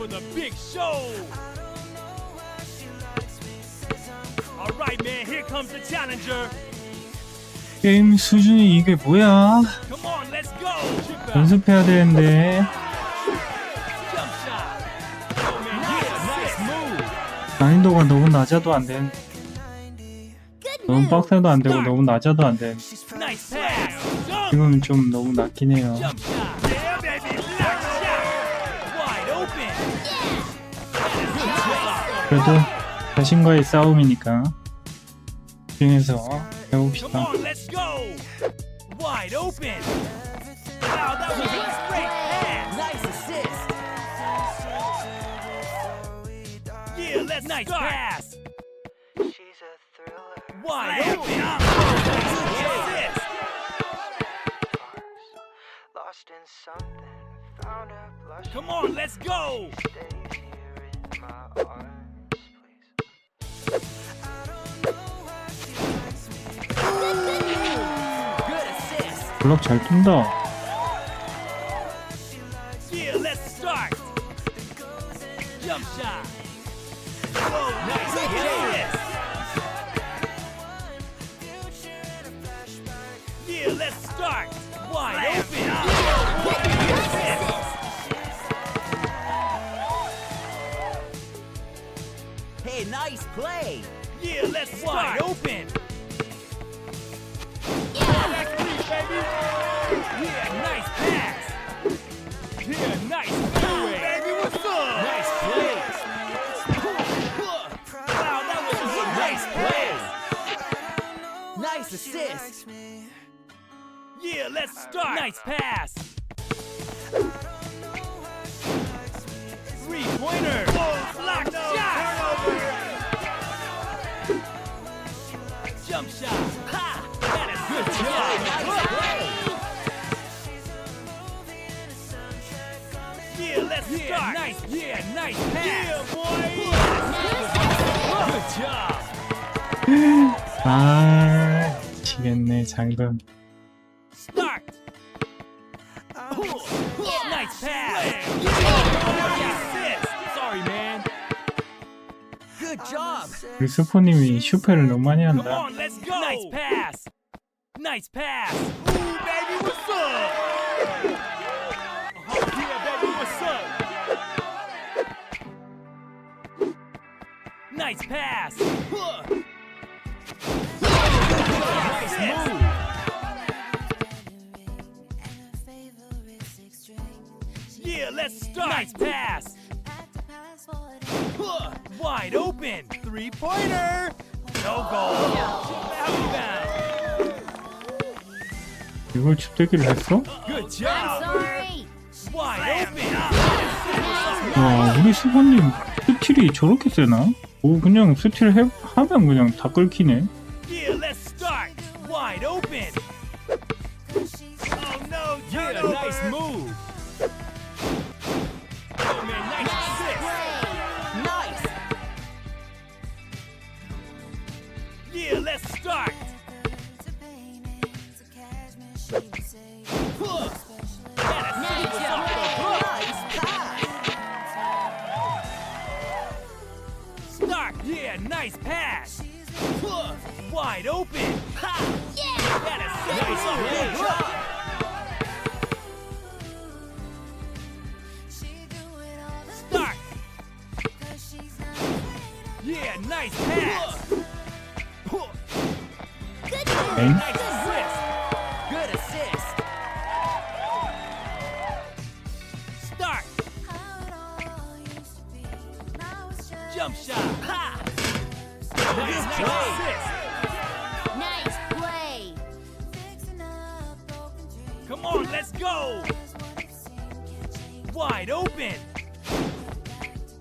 for the big show. All right, man. Here comes the challenger. 게임 수준이 이게 뭐야? Come on, let's go. 연습해야 되는데. Jump shot. Oh man, yeah, nice move. 난이도가 너무 낮아도 안 돼. 너무 빡세도 안 되고 너무 낮아도 안 돼. Nice pass. Jump. 지금 좀 너무 낮긴 해요. Jump shot. Yeah, baby. Block shot. Wide open. Good job. 그래도 자신과의 싸움이니까 집중해서 Come 해봅시다. on, let's go. Wide open. Wow, that was a great pass. Nice assist. Yeah, let's nice pass. Wide open. Nice assist. Come on, let's go. Good assist. 블록 잘 뜬다. Yeah, let's start. Jump shot. Whoa, nice assist. Yeah, let's start. Wide open. Assist. Hey, nice play. Yeah, let's wide open. That's me, baby. Yeah, nice pass. Yeah, nice play. Baby, what's up? Nice play. Wow, that was a nice play. Nice assist. Yeah, let's start. Nice pass. Three-pointer. Block shot. Jump shot. Ha! That is good job. Nice play. Yeah, let's start. Nice. Yeah, nice pass. Yeah, boy. Good job. 아, 미치겠네 장군. Start. Nice pass. Assist. Sorry, man. Good job. 우리 스포님이 슈퍼를 너무 많이 Come 한다. on, let's go. Nice pass. Nice pass. Ooh, baby, what's up? Yeah, baby, what's up? Nice pass. Nice move. Yeah, let's start. Nice pass. Wide open. Three-pointer. No goal. Rebound. 이걸 춥대기를 했어? Good job. Wide open. 와, 우리 스포님 스틸이 저렇게 세나? 오, 그냥 스틸 하면 그냥 다 끓기네. Yeah, let's start. Wide open. Oh no, yeah, nice move. Oh man, nice assist. Nice. Yeah, let's start. That assist was off the hook. Nice pass. Start. Yeah, nice pass. Wide open. Ha! That assist was off the Good hook. job. Start. Yeah, nice pass. 엥? Nice assist. Good assist. Start. Jump shot. Ha! Nice assist. Nice play. Come on, let's go. Wide open.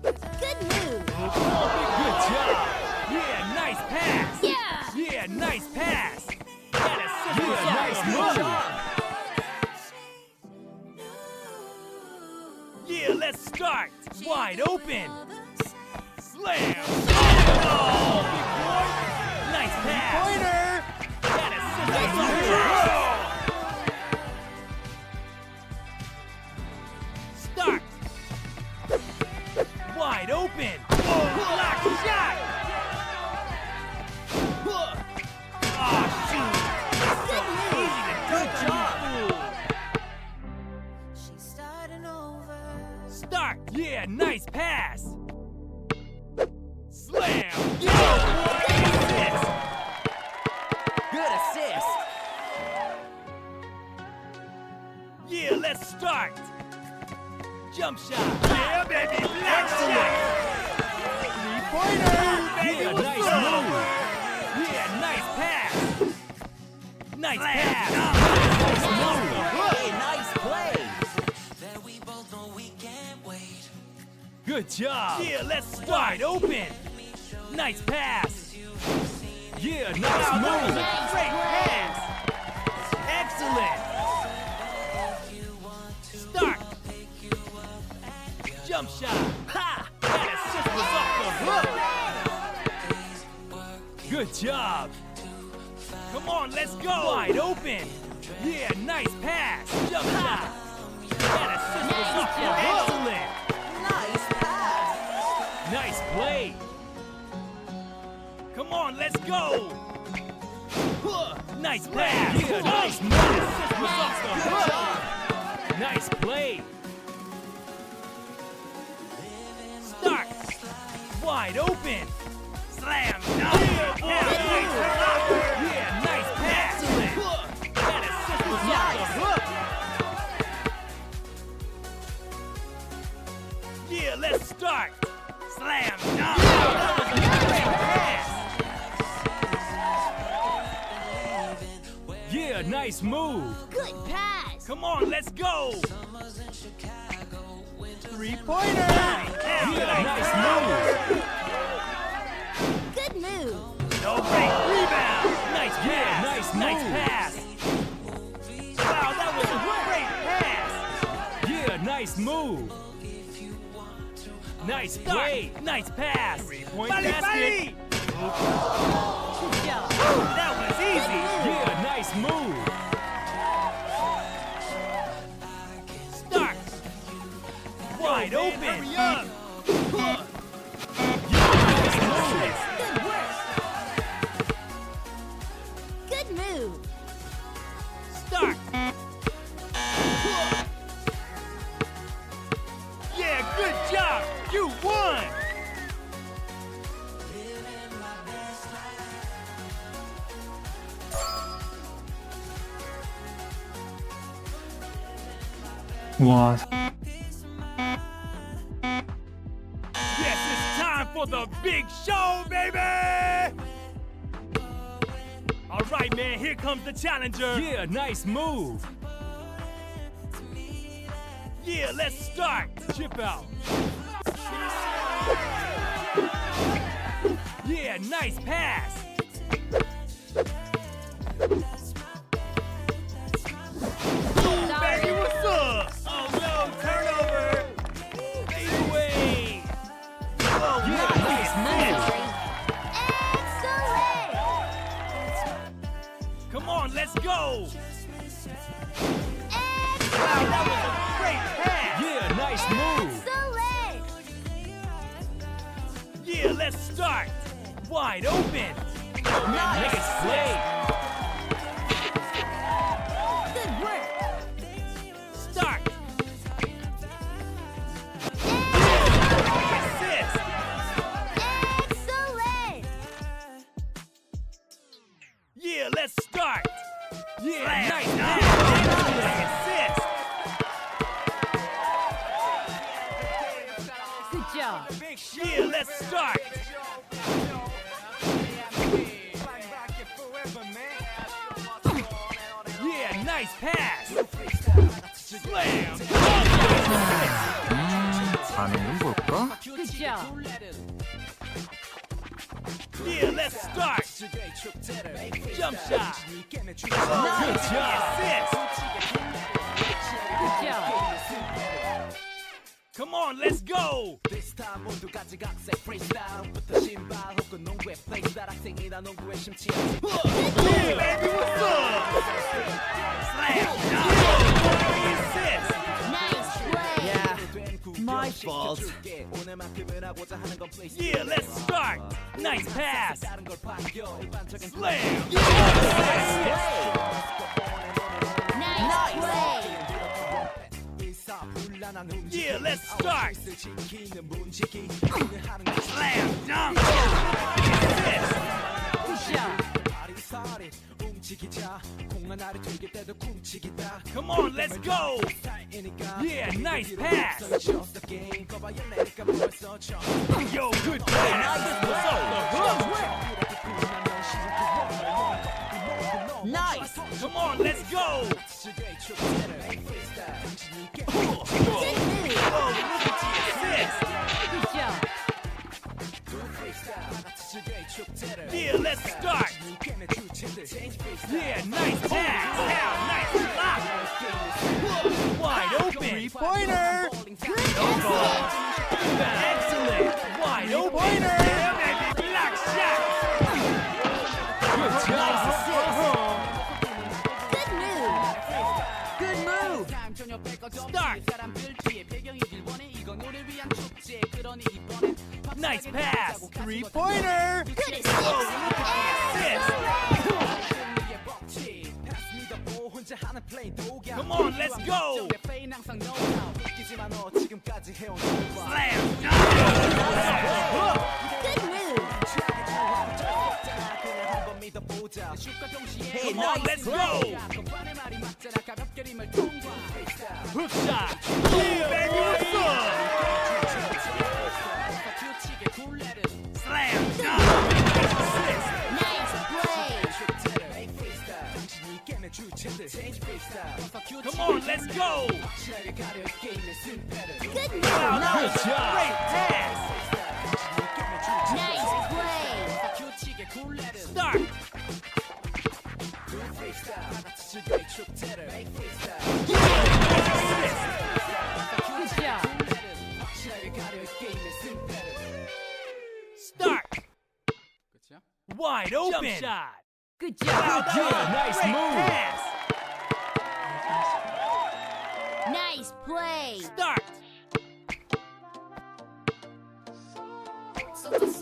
Good move. Good job. Yeah, nice pass. Yeah. Yeah, nice pass. That assist was Yeah, off nice the move. hook. Yeah, let's start. Wide open. Slam. Oh, big boy. Nice pass. Pointer. That assist was off the hook. Start. Yeah, nice pass. Slam. Yeah, assist. Good assist. Yeah, let's start. Jump shot. Yeah, baby. Black shot. Three-pointer. Yeah, nice move. Yeah, nice pass. Nice pass. Nice move. Hey, nice play. Good job. Yeah, let's start. Open. Nice pass. Yeah, nice move. Great pass. Excellent. Start. Jump shot. Ha! That assist was off the hook. Good job. Come on, let's go. Wide open. Yeah, nice pass. Jump shot. That assist was off the hook. Excellent. Nice pass. Nice play. Come on, let's go. Nice pass. Yeah, nice move. Assist was off the hook. Nice play. Start. Wide open. Slam. Yeah, nice pass. That assist was off the hook. Yeah, let's start. Slam. That was a great pass. Yeah, nice move. Good pass. Come on, let's go. Three-pointer. Yeah, nice move. Good move. No break. Rebound. Nice pass. Nice pass. Wow, that was a great pass. Yeah, nice move. Nice play. Nice pass. Three-point basket. Good job. That was easy. Yeah, nice move. Start. Wide open. Hurry up. Good work. Good move. Start. Yeah, good job. You won. 와, Yes, it's time for the big show, baby! All right, man, here comes the challenger. Yeah, nice move. Yeah, let's start. Chip out. Yeah, nice pass. Boom, baby, what's up? Oh, no, turnover. Fade away. Oh, yeah, nice move. Excellent. Come on, let's go. Wow, Excellent. that was a great pass. Yeah, nice move. Excellent. Yeah, let's start. Wide open. Nice play. Good work. Start. Assist. Excellent. Yeah, let's start. Yeah, nice pass. Assist. Good job. Yeah, let's start. Yeah, nice pass. Slam. 반응은 볼까? Good job. Yeah, let's start. Jump shot. Good job. Assist. Good job. Come on, let's go. 프리스타일 모두까지 각색 프리스타일부터 신발 혹은 농구의 플레이스타일 학생이나 농구에 심취하지 Yeah, baby, what's up? Slam. Assist. Nice play. Yeah, my fault. 오늘만큼은 하고자 하는 건 플레이스 Yeah, let's start. Nice pass. 다른 걸 반겨 일반적인 Slam. Nice play. Yeah, let's start. Slam dunk. Assist. Good shot. Come on, let's go. Yeah, nice pass. Yo, good pass. What's up, the hook? Nice. Come on, let's go. Whoa, look at the assist. Good shot. Yeah, let's start. Yeah, nice pass. Now, nice block. Wide open. Three-pointer. No goal. Excellent. Wide open. Yeah, baby. Block shot. Good job. Good move. Start. Nice pass. Three-pointer. Good assist. Oh, look at the assist. Come on, let's go. Slam dunk. Good move. Hey, Come on, nice let's play. go. Hook shot. Yeah, baby, what's up? Slam dunk. Assist. Nice play. Come on, let's go. Good Wow, move. that was a great pass. Nice play. Start. Good shot. Start. Wide open. Jump shot. Good Wow, job. that was a nice great move. pass. Nice play. Start.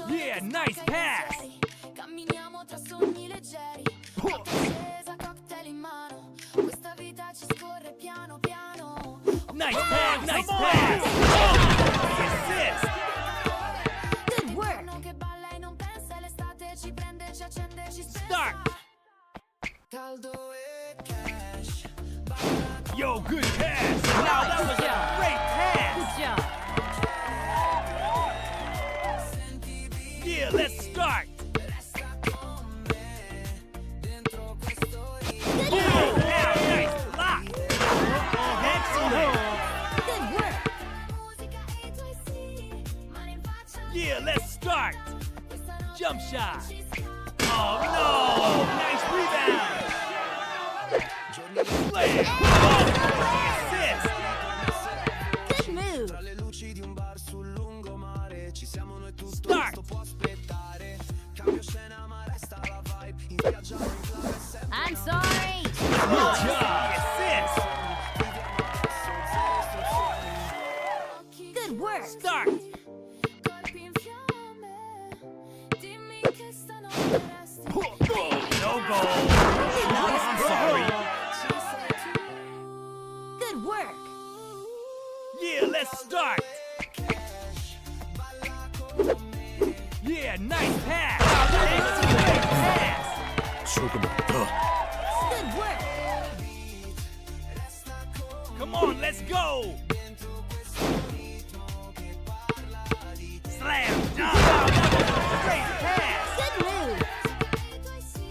Yeah, nice pass. Camminiamo tra sogni leggeri. Accesa, cocktail in mano. Questa vita ci scorre piano piano. Nice pass. Nice pass. Assist. Good work. Uno che balla e non pensa l'estate ci prende, ci accende, ci spezza. Start. Caldo e cash. Yo, good pass. Wow, that was a great pass. Good job. Yeah, let's start. Oh, now, nice block. Excellent. Good work. Musica e i tuoi sì. Mani in faccia. Yeah, let's start. Questa notte Jump shot. ci scappa. Oh, no. Nice rebound. Slam. Assist. Good move. Start. I'm sorry. Good job. Assist. Good work. Start. Corpi in fiamme. Dimmi che stanotte resti. Oh, no goal. I'm sorry. Ci sei tu. Good work. Yeah, let's start. Yeah, nice pass. Excellent pass. Good work. Come on, let's go. Slam dunk. Wow, that was a great pass. Good move. I tuoi sì.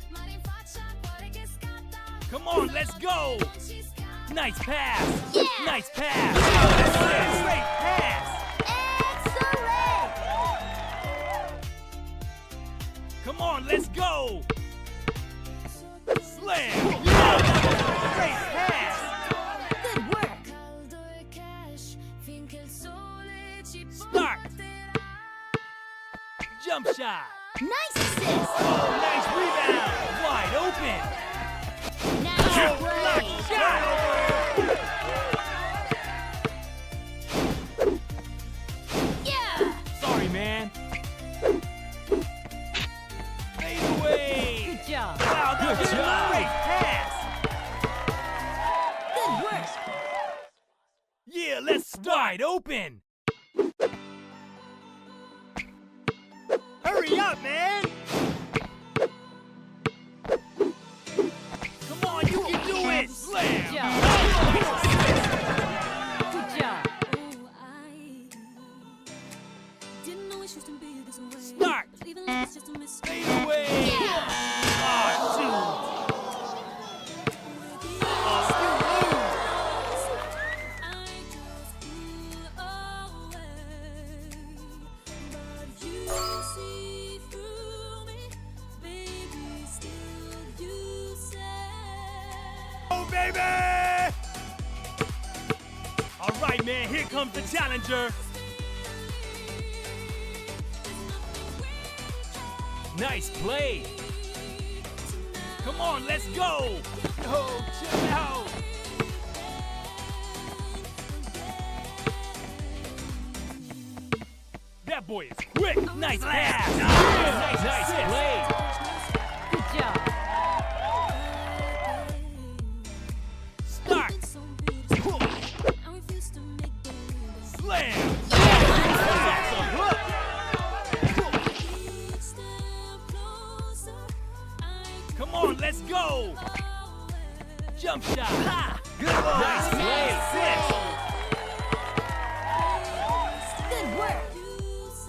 Mani in faccia, cuore che scatta. Come on, let's go. Ci scappa. Nice pass. Yeah. Nice pass. Wow, that's a great pass. Excellent. Come on, let's go. Slam. Wow, that was a great pass. Good work. Caldo e cash. Finché il sole ci Start. porterà. Jump shot. Nice assist. Oh, nice rebound. Wide open. Nice Block play. shot. Yeah. Sorry, man. Fade away. Good job. Wow, that was a great pass. Good work. Yeah, let's start. Wide open. Hurry up, man. Come on, you can do it. Good Slam. job. Good job. Start. Fade away. Oh, shoot. Oh, baby! All right, man, here comes the challenger. Nice play. Come on, let's go. Yo, chill out. That boy is quick. Nice pass. Nice play. Good job. Start. Slam. Come on, let's go. Jump shot. Ha. Good one. Nice play. Good work.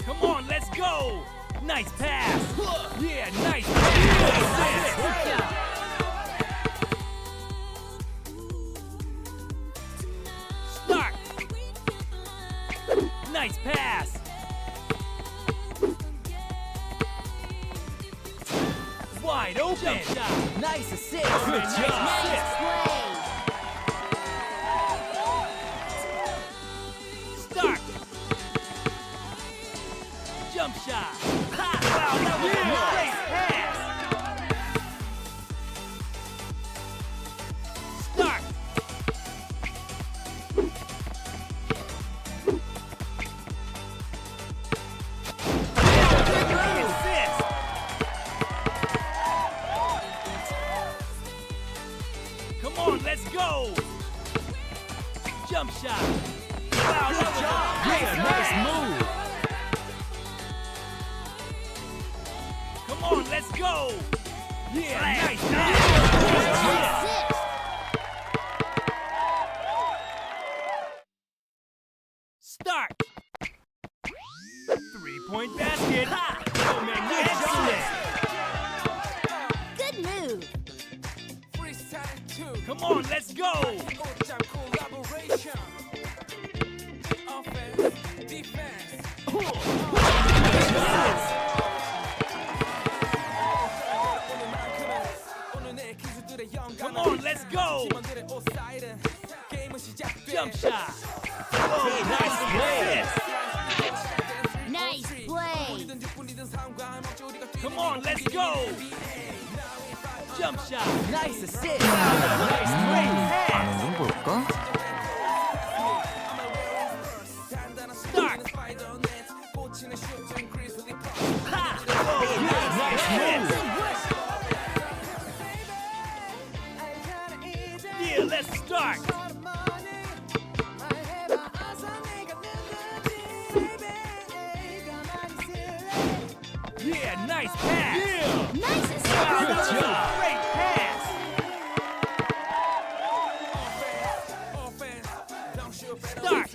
Come on, let's go. Nice pass. Yeah, nice Good pass. job. Start. Nice pass. Wide open. Nice assist. Good job. Start. Jump shot. Ha! Wow, that was a great pass. Start. Great assist. Come on, let's go. Jump shot. Wow, that was a great nice move. Come on, let's go. Yeah, nice. Start. 3-point basket. Ha! Oh, magnificent. Good move. Freestyle 2. Come on, let's go. All-time collaboration. Offense, defense. Come on, let's go. Jump shot. Oh, nice play. Nice play. Come on, let's go. Jump shot. Nice assist. Nice great pass. 반응 좀 볼까? Start. Ha! Oh, nice hit. Yeah, let's start. Yeah, nice pass. Yeah. Nice assist. Good job. Great pass. Start.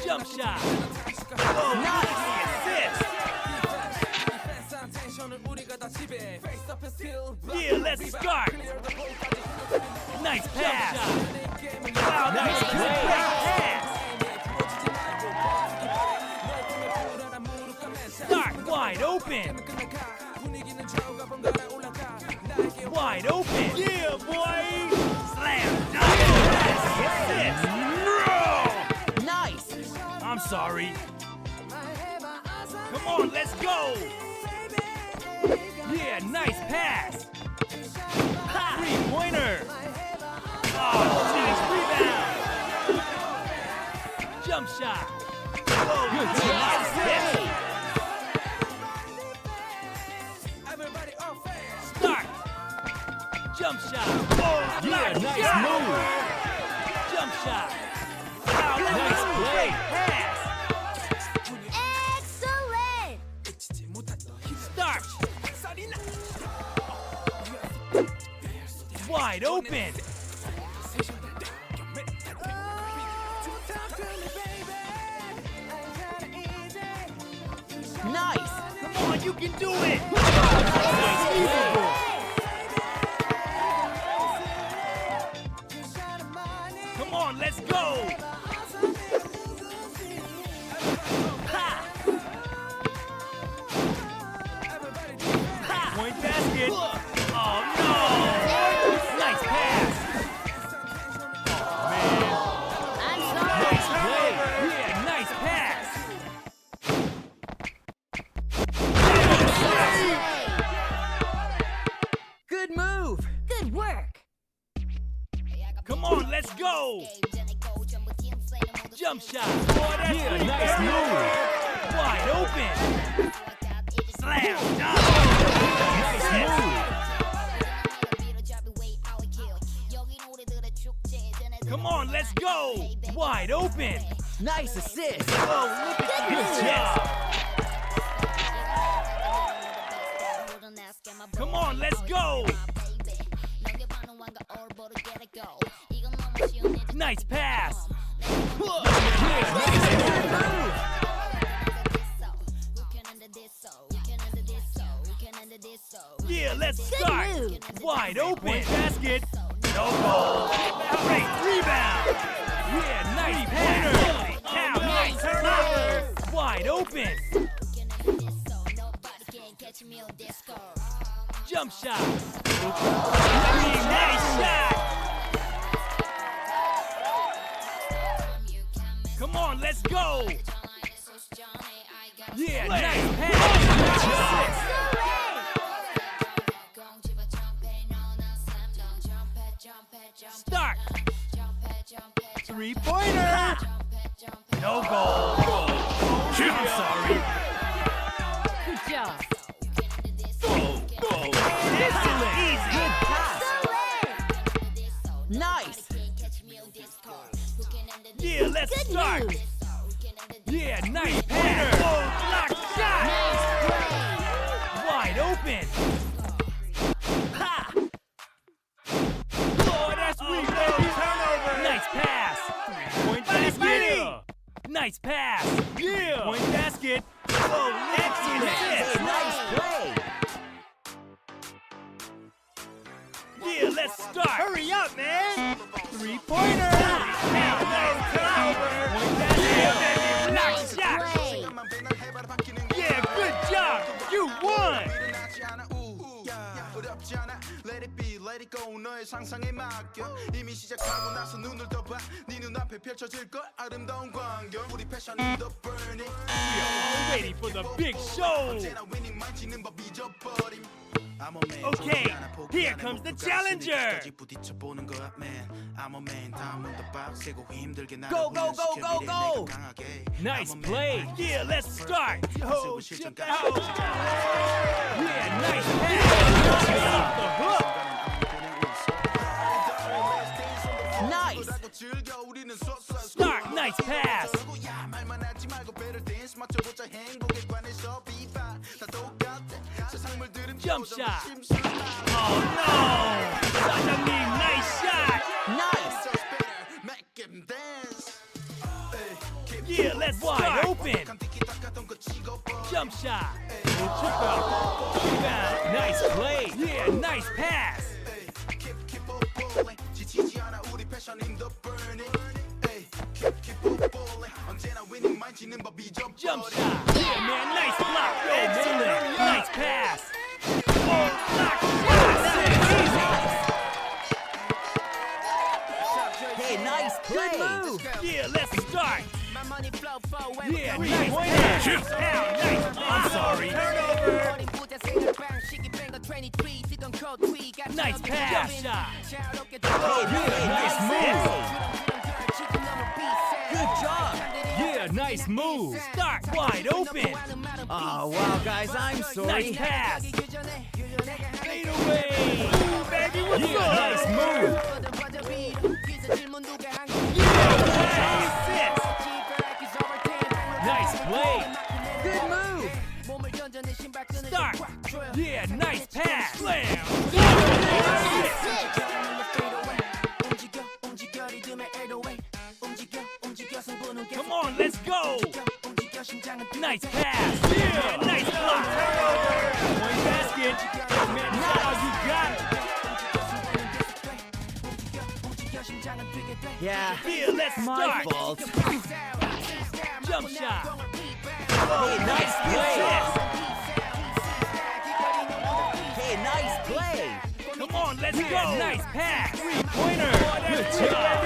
Jump shot. Oh, nice assist. Yeah, let's start. Nice pass. Wow, nice great pass. Start wide open. Wide open. Yeah, boy. Slam. Nice. No. Nice. I'm sorry. Come on, let's go. Yeah, nice pass. Ha! 3-pointer. Oh, nice rebound. Jump shot. Oh, good job. Start. Jump shot. Oh, yeah, nice move. Jump open. Nice. Come on, you can do it. Come on, let's go. Ha. Ha. Point basket. Oh no. Nice pass. I'm sorry. Nice play. Yeah, nice pass. Good move. Good work. Come on, let's go. Jump shot. Boy, that's nice move. Wide open. Slam dunk. Nice move. Come on, let's go. Wide open. Nice assist. Oh, look at this. Good job. Come on, let's go. Nice pass. Yeah, let's start. move. Wide open. Basket. No goal. Great rebound. Yeah, nice pass. Now, nice turnover. Wide open. Jump shot. Nice shot. Come on, let's go. Yeah, nice pass. Start. Three-pointer. No goal. I'm sorry. Good job. Excellent. Easy. Good pass. Nice. Yeah, let's Good start. move. Yeah, nice pass. Block shot. Nice play. Wide open. Ha. Oh, that's weak, baby. Turnover. Nice pass. Point basket. Nice pass. Yeah. Point basket. Oh, excellent. Nice play. Yeah, let's start. Hurry up, man. Three-pointer. Now, no turnover. Point basket. Block Nice shot. play. Yeah, good job. You won. Let it be, let it go. 너의 상상에 맡겨. 이미 시작하고 나서 눈을 떠봐. 네 눈앞에 펼쳐질 걸 아름다운 광경. 우리 패션은 the burning. We are ready for the big show. 언제나 winning 만지는 법 잊어버림. I'm a man. Okay, here comes the challenger. 부딪혀보는 거야, man. I'm a man. 다음은 더 빡세고 힘들게 나를 Go, go, go, go, go. Nice play. Yeah, let's start. Oh, shut the house. Yeah, nice pass. Off the hook. Nice. Start. Nice pass. Jump shot. Oh no. 사장님, nice shot. Nice. Yeah, let's wide open. Jump shot. Rebound. Nice play. Yeah, nice pass. Jump shot. Yeah, man, nice block. Excellent. Nice pass. Oh, block shot. Hey, nice play. Good move. Yeah, let's start. Yeah, nice pass. Now, nice. I'm sorry. Turnover. Nice pass. Jump shot. Hey, nice move. Good job. Yeah, nice move. Start wide open. Oh, wow, guys, I'm sorry. Nice pass. Fade away. Ooh, baby, what's Yeah, up? nice move. Assist. Nice play. Good move. Start. Yeah, nice pass. Slam. Assist. on, let's go. Nice pass. Yeah, nice block. Point basket. Man, that's all you got. Yeah, Yeah, let's my start. fault. Jump shot. Hey, nice play. Yes. Hey, nice play. Come on, let's go. Nice pass. Three-pointer. Good job.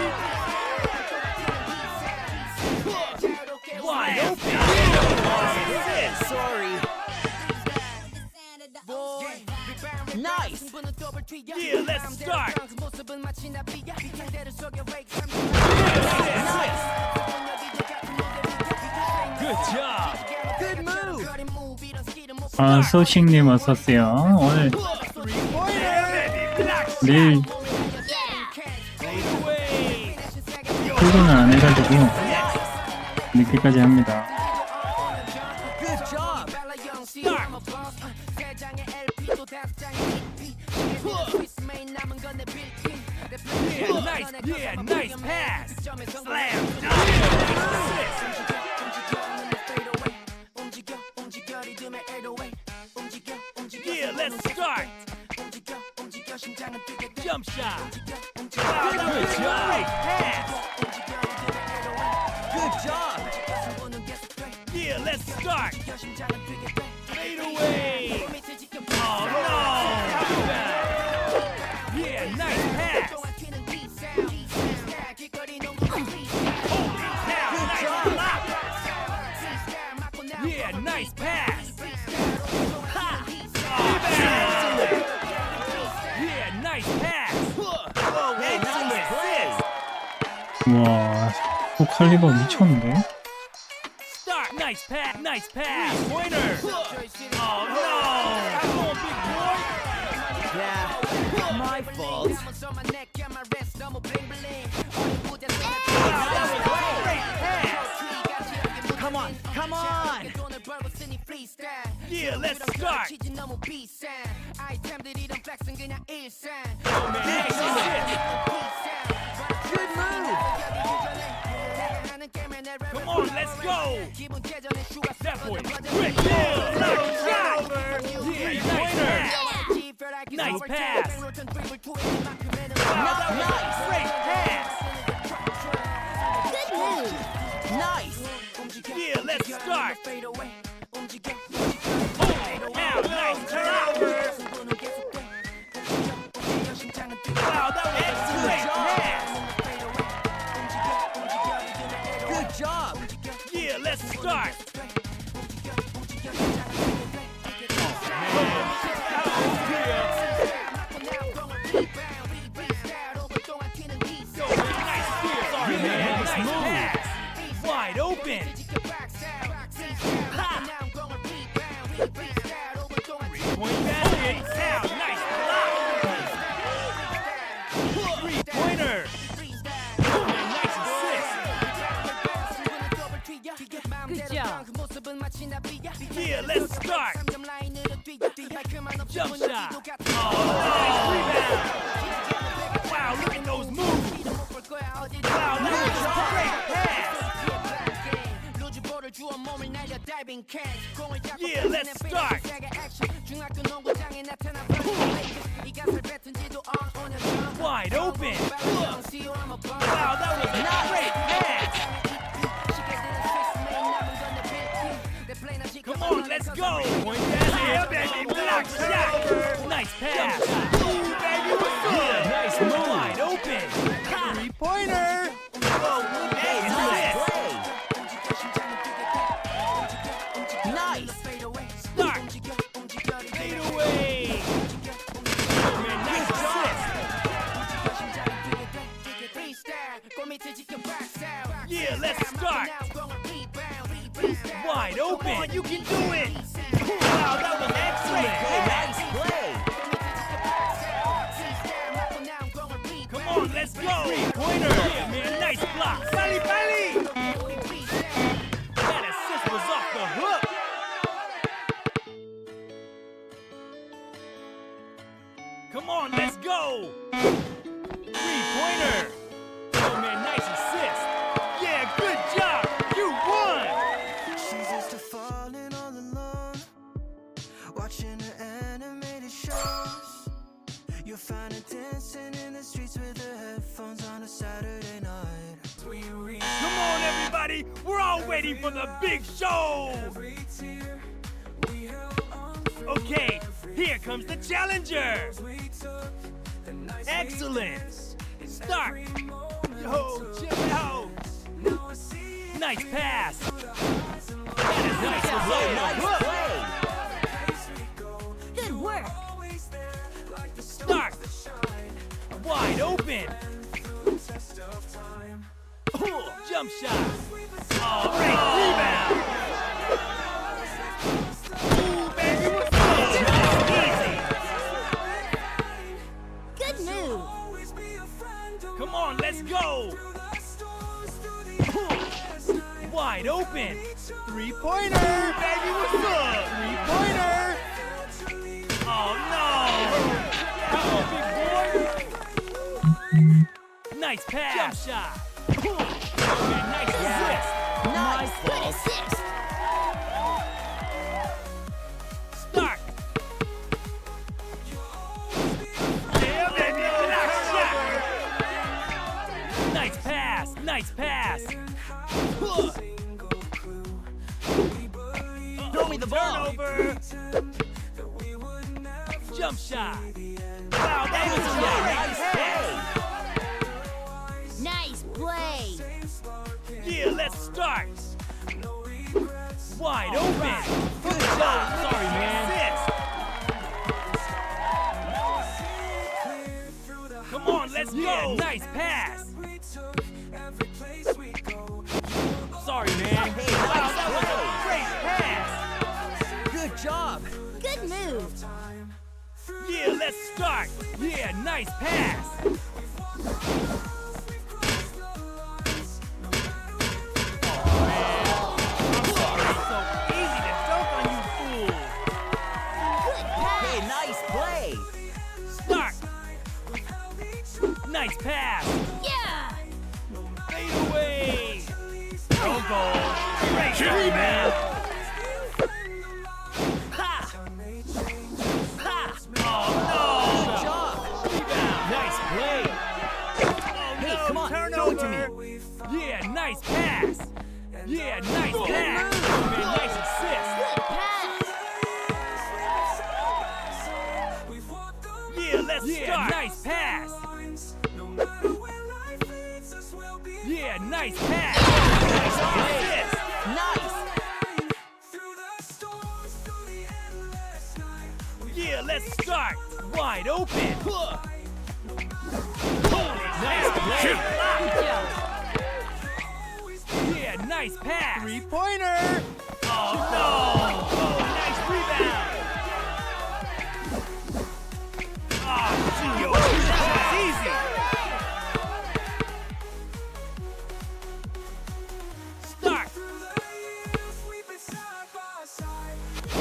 Wide open. Assist. Sorry. Nice. Yeah, let's start. Good job. Good move. 아, 소식님 어서오세요. 오늘 내일 출근을 안 해가지고 늦게까지 합니다. Good job. Yeah, nice pass. Slam. Yeah, let's start. Jump shot. Good job. Pass. Good job. Yeah, let's start. Fade away. Oh no. Yeah, nice pass. Yeah, nice pass. Ha! Rebound. Yeah, nice pass. Hey, nice play. 우와, 또 칼리버 미쳤는데? Start. Nice pass. Pointer. Oh no. Come on, big boy. Yeah, my fault. Great pass. Come on, come on. Yeah, let's start. Good move. Come on, let's go. That boy is quick. Yeah, nice shot. Yeah, pointer. Nice pass. Nice. Great pass. Good move. Nice. Yeah, let's start. Now, nice turnover. Wow, that was a great pass. Good job. Yeah, let's start. Wide open. Point basket. Now, nice block. Three-pointer. Nice assist. Good job. Yeah, let's start. Jump shot. Oh, nice rebound. Wow, look at those moves. Wow, that was a great pass. Yeah, let's start. Wide open. Wow, that was a great pass. Come on, let's go. Point basket. Yeah, baby. Block shot. Nice pass. Ooh, baby, what's up? Yeah, nice move. Wide open. Three-pointer. Whoa, Hey, nice nice assist. play. Nice. Start. Fade away. Oh, man, nice assist. Yeah, let's start. Wide open. Come on, you can do it. Wow, that was excellent. Hey, nice play. Come on, let's go. Three-pointer. Yeah, man, nice block. Bali, bali. That assist was off the hook. Come on, let's go. Three-pointer. Oh, man, nice assist. Yeah, good job. You Saturday night. Come on, everybody! We're all waiting for the big show! Okay, here comes the challenger! Excellent! Start! Yo, chill out! Nice pass! That is nice Nice play! play. Good work. Start! Wide open! Jump shot! Oh, great rebound! Ooh, baby, what's up? Easy! Good move. Come on, let's go! Wide open! Three-pointer! Baby, what's up? Three-pointer! Oh, no! Come on, big boy! Nice pass! Jump shot! Nice assist! Nice. Good assist. Start! Yeah, baby! Block shot! Nice pass! Nice pass! Throw me the ball. Turnover! Jump shot! Wow, that was a nice pass! Nice play. Yeah, let's start! Wide open! Good job. Sorry, man. Come on, let's go! Nice pass! Sorry, man. Hey, Wow, nice that was a great pass! Good job. Good move. Yeah, let's start! Yeah, nice pass! Good pass. Hey, nice play. Start! Nice pass! Yeah. Fade away! Don't go! Great rebound! Ha! Ha! Oh Good no! job. Rebound! Nice play! Oh Hey, no! come on, Turnover! throw it to me. Yeah, nice pass! Yeah, nice pass! Man, nice assist! Good pass. Yeah, let's start! Nice pass! Yeah, nice pass! Nice assist! Nice. Yeah, let's start! Wide open! Nice play! Good job. Yeah, nice pass! Three-pointer! Oh no! Oh, nice rebound! Oh, Gio! That was easy! Start!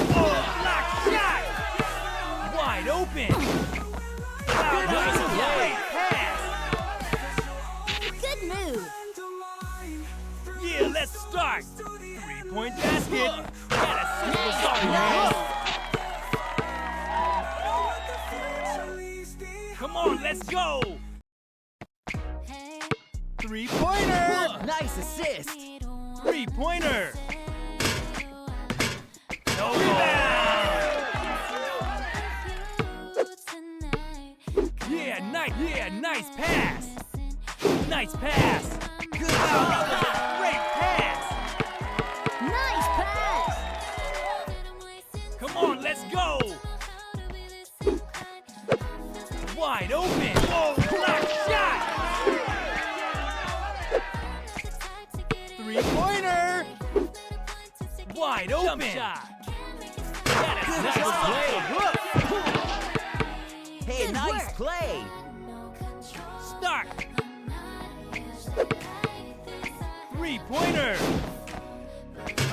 Oh, block shot! Wide open! Wow, that was a great pass! Good move. Yeah, let's start! Three-point basket! That assist was sorry, man! Come on, let's go! Three-pointer! Nice assist. Three-pointer! No rebound! Yeah, nice pass! Nice pass! Good Wow, job. that was a great pass! Nice pass. Come on, let's go! Wide open! Oh, block shot! Three-pointer! Wide open! Jump shot! That is Good nice job. play! Hey, Good nice work. play. Start! Three-pointer!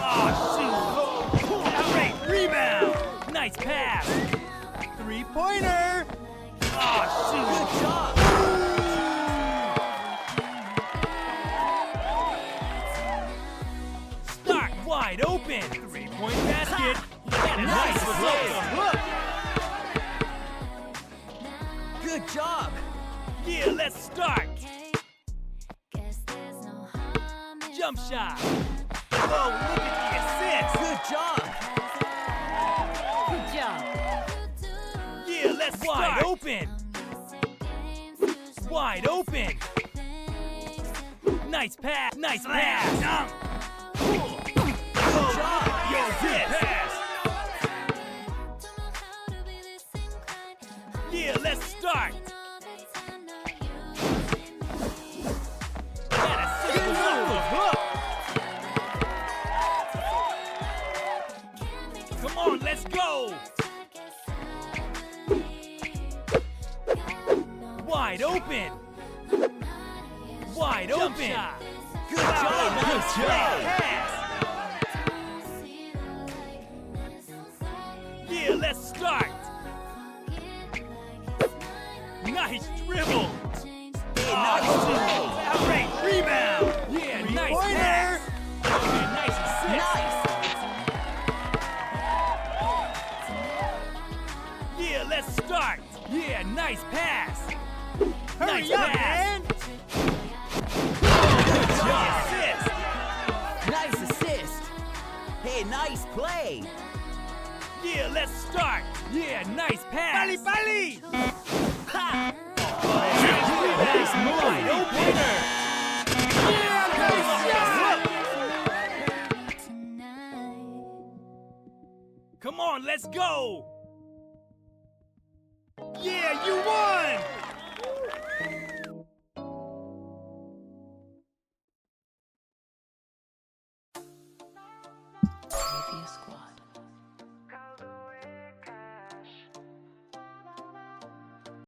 Oh, shoot! Great rebound! Nice pass! Three-pointer! Oh, shoot! Good job. Start wide open! Three-point basket! That is Nice nice play. Good job. Yeah, let's start! Jump shot. Oh, look at the assist. Good job. Good job. Yeah, let's wide open. Wide open. Nice pass. Nice pass. Oh, yo, good pass. Yeah, let's start. That assist was off the hook. Come on, let's go. Wide open. Wide open. Good job. Nice job. Pass. Yeah, let's start. Nice dribble. Nice dribble. Great rebound. Yeah, nice pass. Yeah, nice assist. Nice. Yeah, let's start. Yeah, nice pass. Hurry Nice up, pass. man. Good job. Assist. Nice assist. Hey, nice play. Yeah, let's start. Yeah, nice pass. Bali, bali. Ha. Nice move. Wide opener. Yeah, nice shot. Come on, let's go. Yeah, you won.